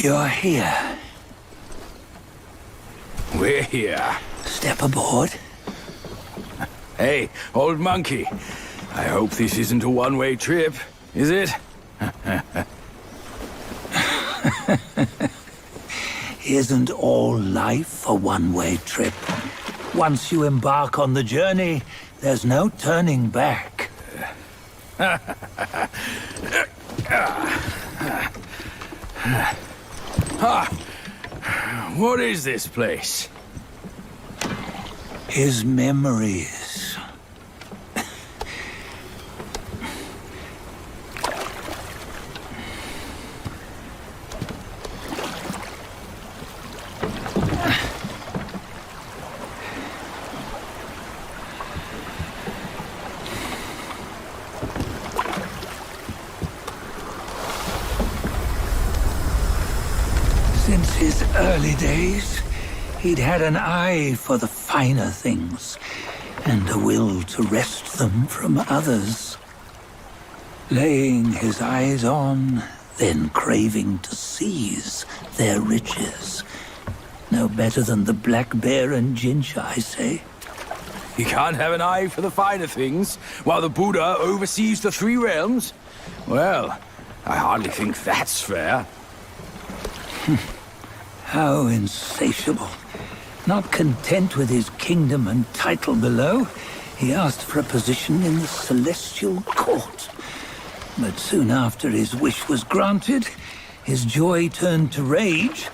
You're here. We're here. Step aboard. Hey, old monkey. I hope this isn't a one-way trip, is it? Isn't all life a one-way trip? Once you embark on the journey, there's no turning back. What is this place? His memories. Since his early days, he'd had an eye for the finer things, and a will to wrest them from others. Laying his eyes on, then craving to seize their riches. No better than the black bear and Jinch, I say. You can't have an eye for the finer things, while the Buddha oversees the three realms? Well, I hardly think that's fair. How insatiable. Not content with his kingdom and title below, he asked for a position in the celestial court. But soon after his wish was granted, his joy turned to rage,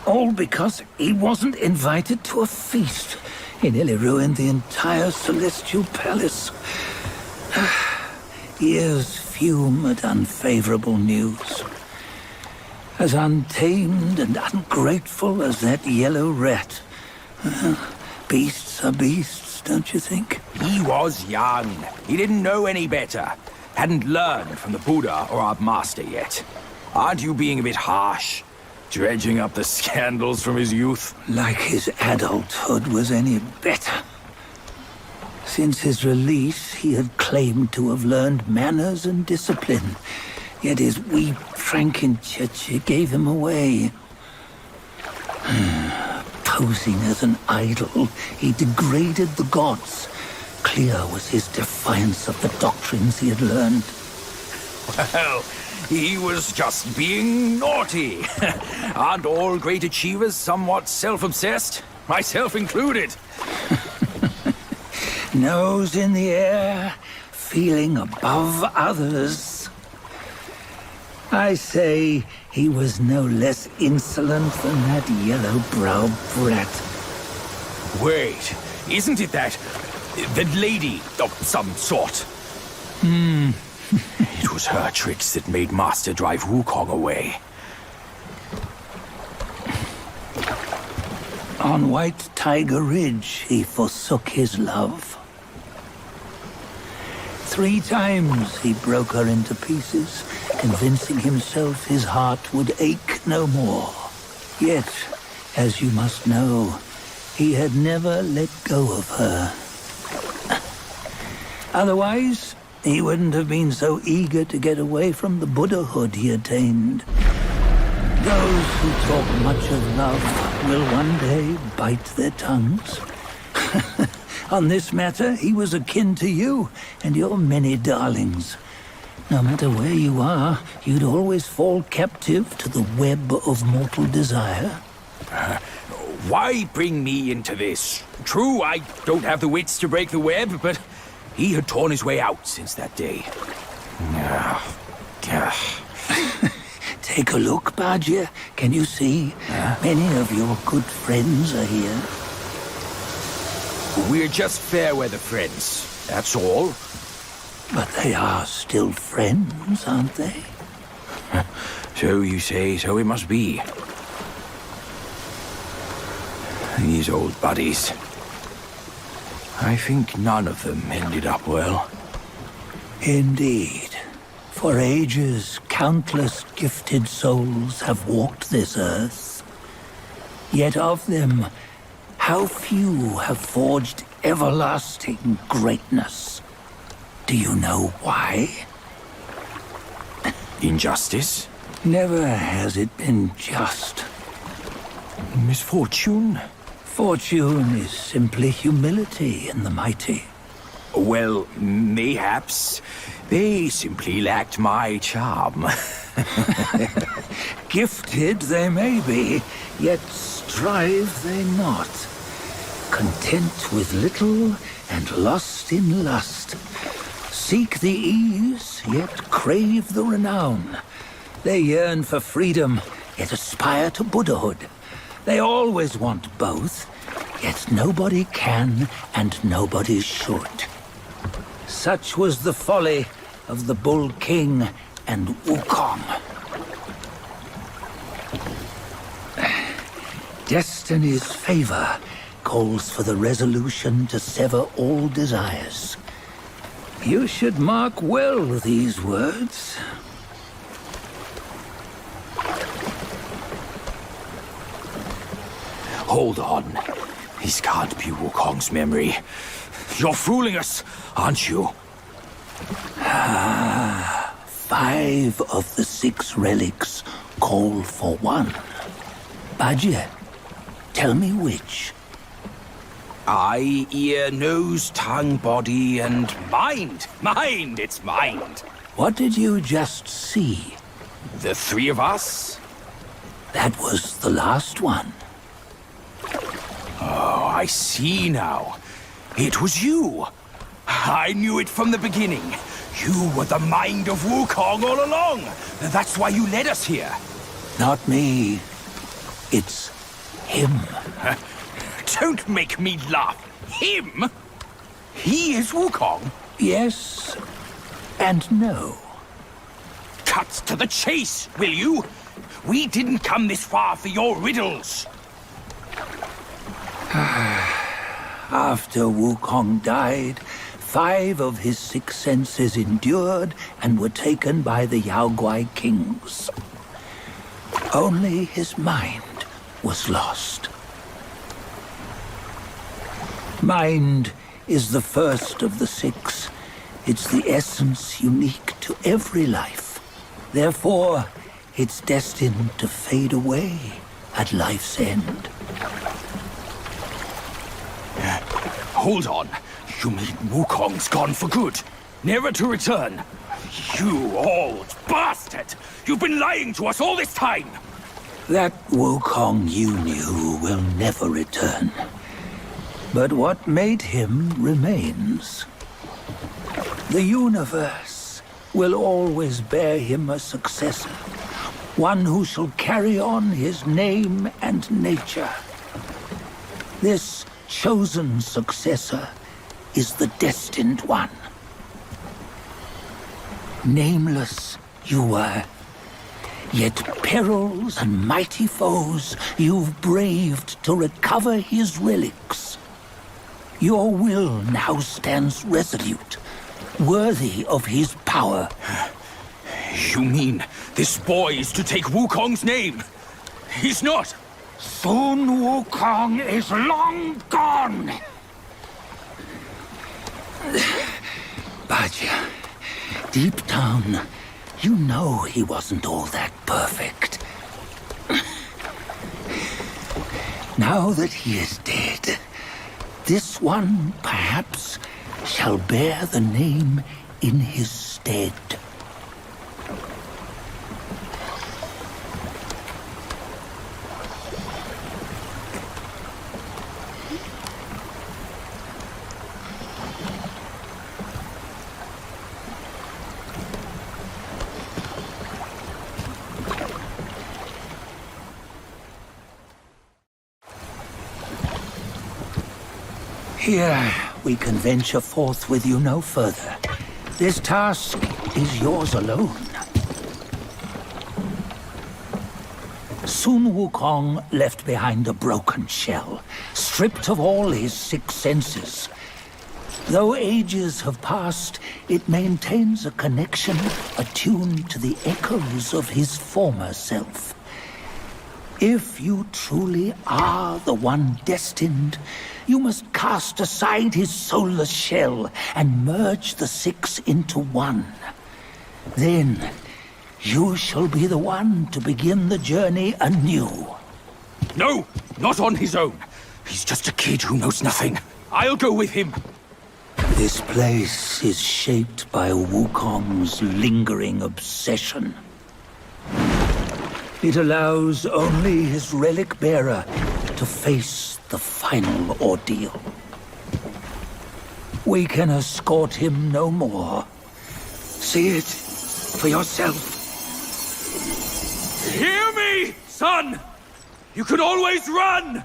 all because he wasn't invited to a feast. He nearly ruined the entire celestial palace. Ears fume at unfavorable news. As untamed and ungrateful as that yellow rat. Beasts are beasts, don't you think? He was young. He didn't know any better. Hadn't learned from the Buddha or our master yet. Aren't you being a bit harsh? Dredging up the scandals from his youth? Like his adulthood was any better. Since his release, he had claimed to have learned manners and discipline. Yet his weak Frankenchurch gave him away. Posing as an idol, he degraded the gods. Clear was his defiance of the doctrines he had learned. Well, he was just being naughty. Aren't all great achievers somewhat self-obsessed? Myself included. Nose in the air, feeling above others. I say he was no less insolent than that yellow-browed brat. Wait, isn't it that lady of some sort? It was her tricks that made Master drive Wukong away. On White Tiger Ridge, he forsook his love. 3 times he broke her into pieces, convincing himself his heart would ache no more. Yet, as you must know, he had never let go of her. Otherwise, he wouldn't have been so eager to get away from the Buddhahood he attained. Those who talk much of love will one day bite their tongues. On this matter, he was akin to you and your many darlings. No matter where you are, you'd always fall captive to the web of mortal desire. Why bring me into this? True, I don't have the wits to break the web, but he had torn his way out since that day. Take a look, Bajia. Can you see? Many of your good friends are here. We're just fair-weather friends, that's all. But they are still friends, aren't they? So you say, so it must be. These old buddies. I think none of them ended up well. Indeed. For ages, countless gifted souls have walked this earth. Yet of them, how few have forged everlasting greatness? Do you know why? Injustice? Never has it been just. Misfortune? Fortune is simply humility in the mighty. Well, mayhaps they simply lacked my charm. Gifted they may be, yet strive they not. Content with little and lost in lust. Seek the ease, yet crave the renown. They yearn for freedom, yet aspire to Buddhahood. They always want both, yet nobody can and nobody should. Such was the folly of the Bull King and Wukong. Destiny's favor calls for the resolution to sever all desires. You should mark well these words. Hold on. This can't be Wukong's memory. You're fooling us, aren't you? 5 of the 6 relics call for one. Bajie, tell me which. Eye, ear, nose, tongue, body, and mind. Mind, it's mind. What did you just see? The 3 of us? That was the last one. Oh, I see now. It was you. I knew it from the beginning. You were the mind of Wukong all along. That's why you led us here. Not me. It's him. Don't make me laugh. Him? He is Wukong? Yes and no. Cut to the chase, will you? We didn't come this far for your riddles. After Wukong died, 5 of his 6 senses endured and were taken by the Yaoguai kings. Only his mind was lost. Mind is the first of the 6. It's the essence unique to every life. Therefore, it's destined to fade away at life's end. Hold on. You mean Wukong's gone for good? Never to return? You old bastard! You've been lying to us all this time! That Wukong you knew will never return. But what made him remains. The universe will always bear him a successor. One who shall carry on his name and nature. This chosen successor is the destined one. Nameless you were, yet perils and mighty foes you've braved to recover his relics. Your will now stands resolute, worthy of his power. You mean this boy is to take Wukong's name? He's not! Sun Wukong is long gone! Bajie, deep down, you know he wasn't all that perfect. Now that he is dead, this one, perhaps, shall bear the name in his stead. Here, we can venture forth with you no further. This task is yours alone. Sun Wukong left behind a broken shell, stripped of all his 6 senses. Though ages have passed, it maintains a connection attuned to the echoes of his former self. If you truly are the one destined, you must cast aside his soulless shell and merge the 6 into one. Then, You shall be the one to begin the journey anew. No, not on his own. He's just a kid who knows nothing. I'll go with him. This place is shaped by Wukong's lingering obsession. It allows only his relic bearer to face the final ordeal. We can escort him no more. See it for yourself. Hear me, son! You can always run!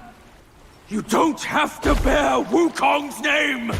You don't have to bear Wukong's name!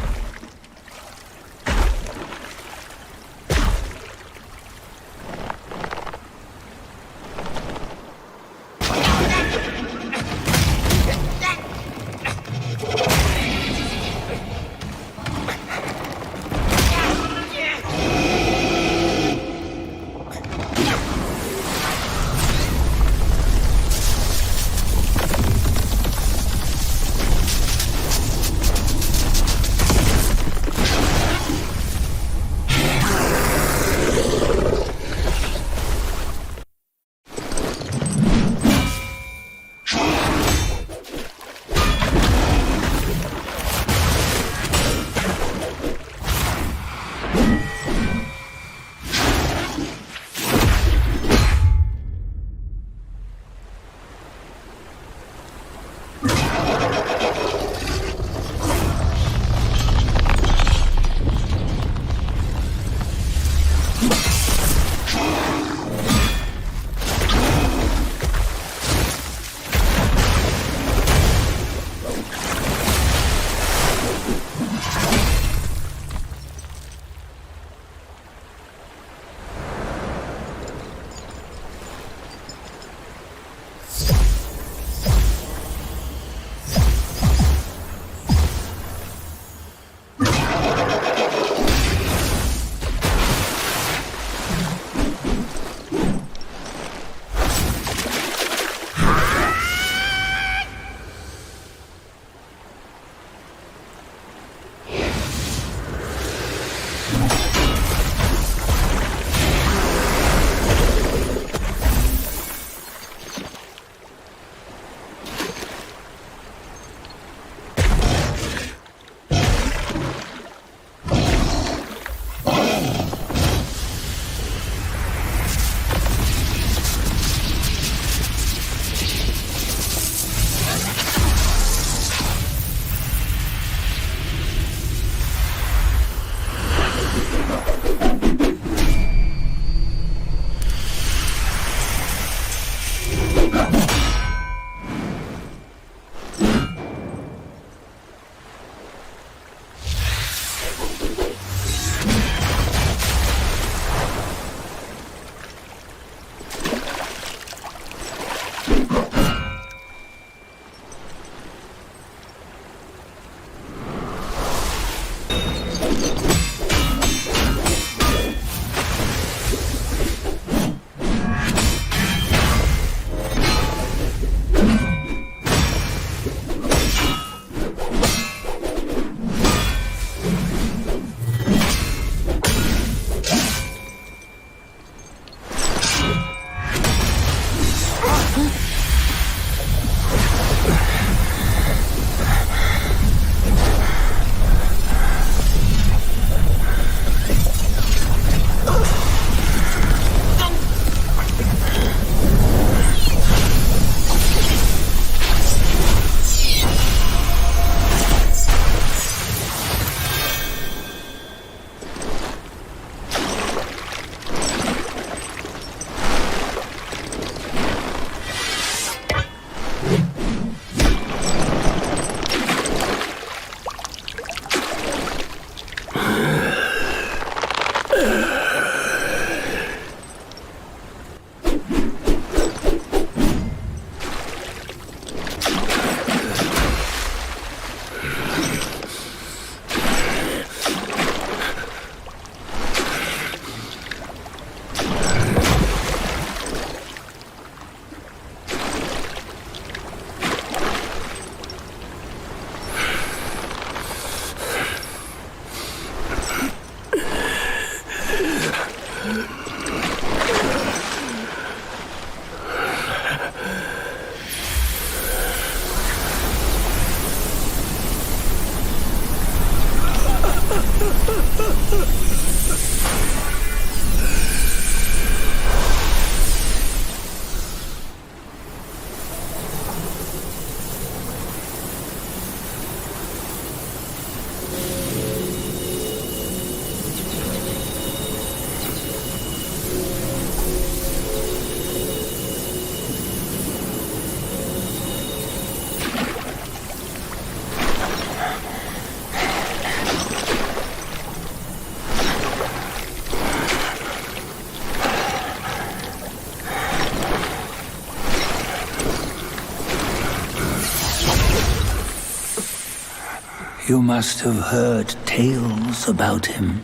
You must have heard tales about him.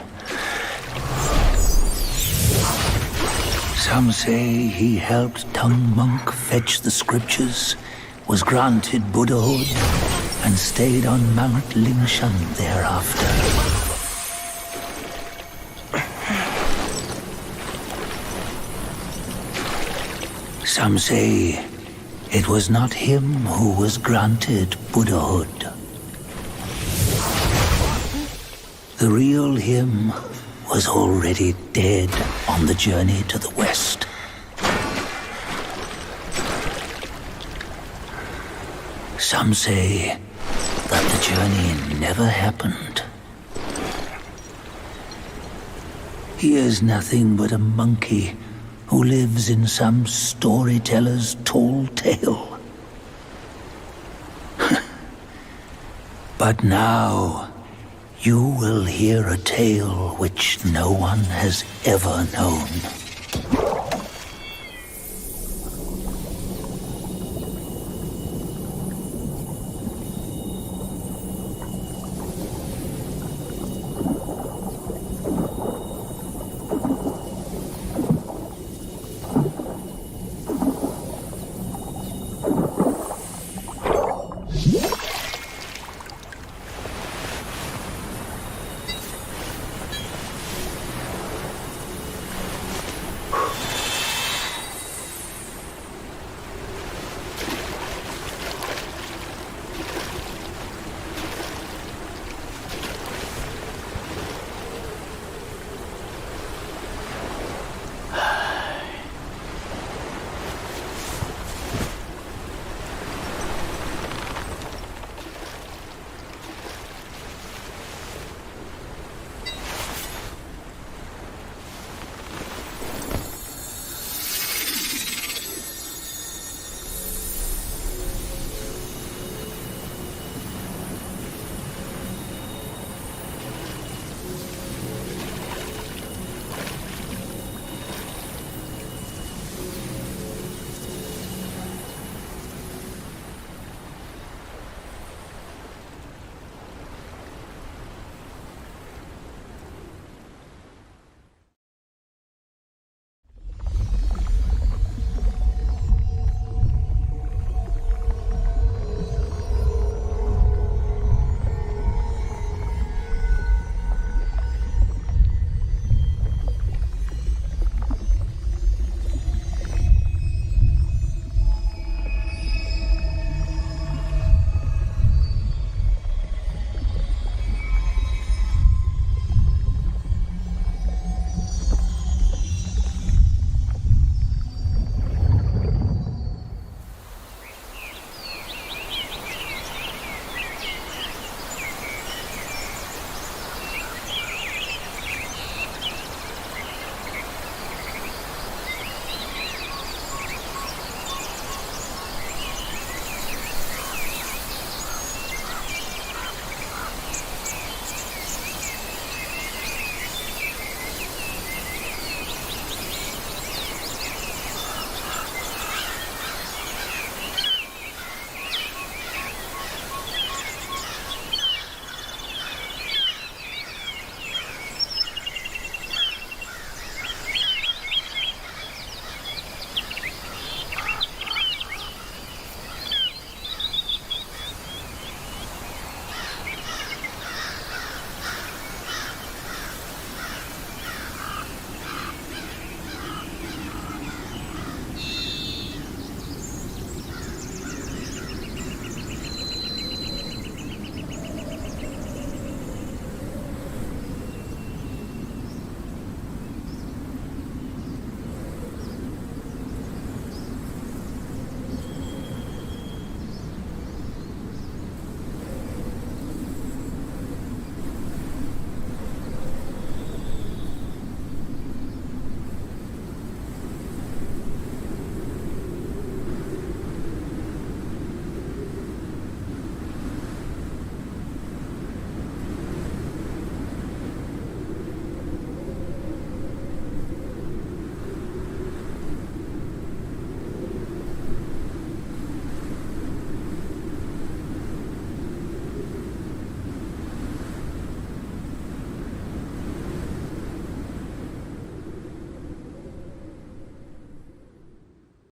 Some say he helped Tung Monk fetch the scriptures, was granted Buddhahood, and stayed on Mount Lingshan thereafter. Some say it was not him who was granted Buddhahood. The real him was already dead on the journey to the west. Some say that the journey never happened. He is nothing but a monkey who lives in some storyteller's tall tale. But now, you will hear a tale which no one has ever known.